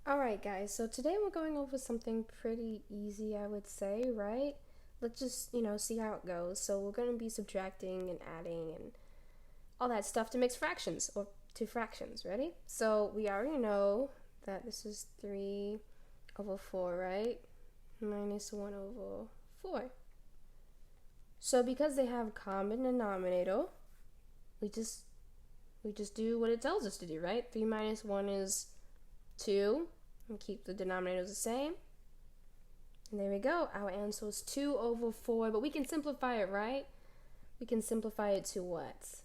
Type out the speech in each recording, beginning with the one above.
Alright guys, so today we're going over something pretty easy, I would say, right? Let's just, see how it goes. So we're going to be subtracting and adding and all that stuff to mix fractions, or to fractions, ready? So we already know that this is 3 over 4, right? Minus 1 over 4. So because they have common denominator, we just do what it tells us to do, right? 3 minus 1 is 2. And keep the denominators the same. And there we go. Our answer is 2 over 4. But we can simplify it, right? We can simplify it to what?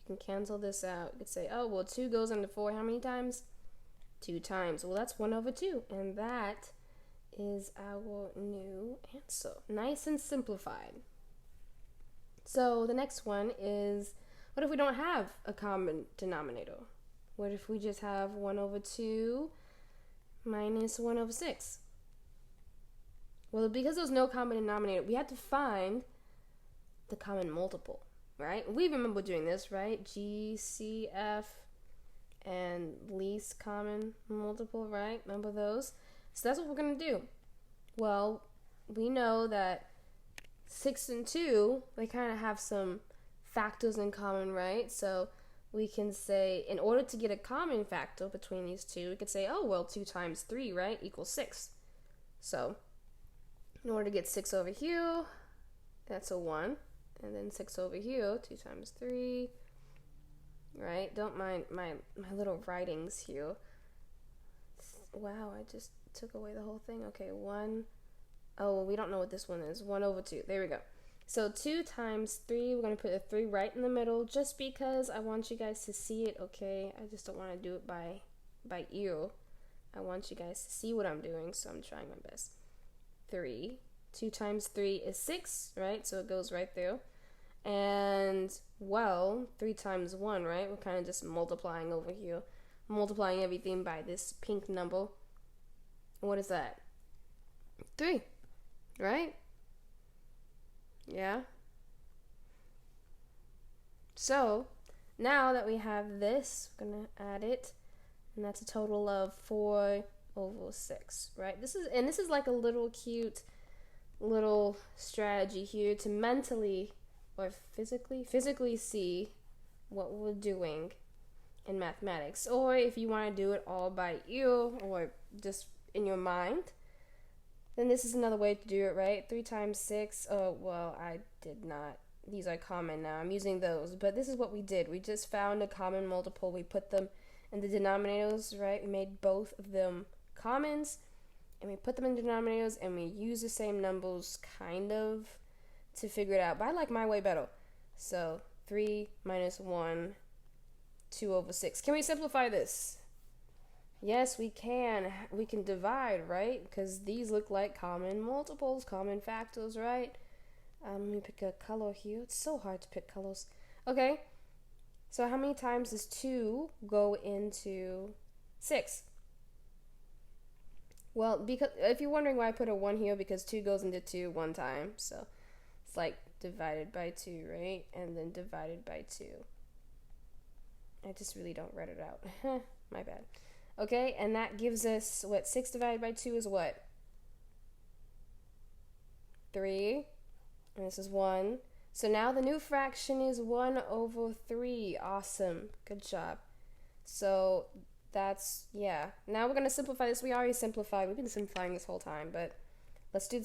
We can cancel this out. We could say, oh, well, 2 goes into 4 how many times? 2 times. Well, that's 1 over 2. And that is our new answer. Nice and simplified. So the next one is, what if we don't have a common denominator? What if we just have 1 over 2 minus 1 over 6? Well, because there's no common denominator, we had to find the common multiple, right? We remember doing this, right? GCF and least common multiple, right? Remember those? So that's what we're going to do. Well, we know that 6 and 2, they kind of have some factors in common, right? So we can say, in order to get a common factor between these two, we could say, oh, well, 2 times 3, right, equals 6. So, in order to get 6 over here, that's a 1. And then 6 over here, 2 times 3, right? Don't mind my little writings here. Wow, I just took away the whole thing. Okay, 1. Oh, well, we don't know what this one is. 1 over 2. There we go. So 2 times 3, we're going to put a 3 right in the middle just because I want you guys to see it, okay? I just don't want to do it by ear. I want you guys to see what I'm doing, so I'm trying my best. 3. 2 times 3 is 6, right? So it goes right there. And, well, 3 times 1, right? We're kind of just multiplying over here. Multiplying everything by this pink number. What is that? 3, right? Yeah. So now that we have this, we're gonna add it, and that's a total of 4 over 6, right? This is like a little cute little strategy here to mentally or physically see what we're doing in mathematics. Or if you want to do it all by ear or just in your mind, then this is another way to do it, right? 3 times 6, oh, well, I did not. These are common now. I'm using those. But this is what we did. We just found a common multiple. We put them in the denominators, right? We made both of them commons, and we put them in the denominators, and we use the same numbers, kind of, to figure it out. But I like my way better. So 3 minus 1, 2 over 6. Can we simplify this? Yes, we can. We can divide, right? Because these look like common multiples, common factors, right? Let me pick a color here. It's so hard to pick colors. Okay. So how many times does 2 go into 6? Well, because if you're wondering why I put a 1 here, because 2 goes into 2 one time. So it's like divided by 2, right? And then divided by 2. I just really don't write it out. My bad. Okay, and that gives us, what, 6 divided by 2 is what? 3. And this is 1. So now the new fraction is 1 over 3. Awesome. Good job. So that's, yeah. Now we're going to simplify this. We already simplified. We've been simplifying this whole time, but let's do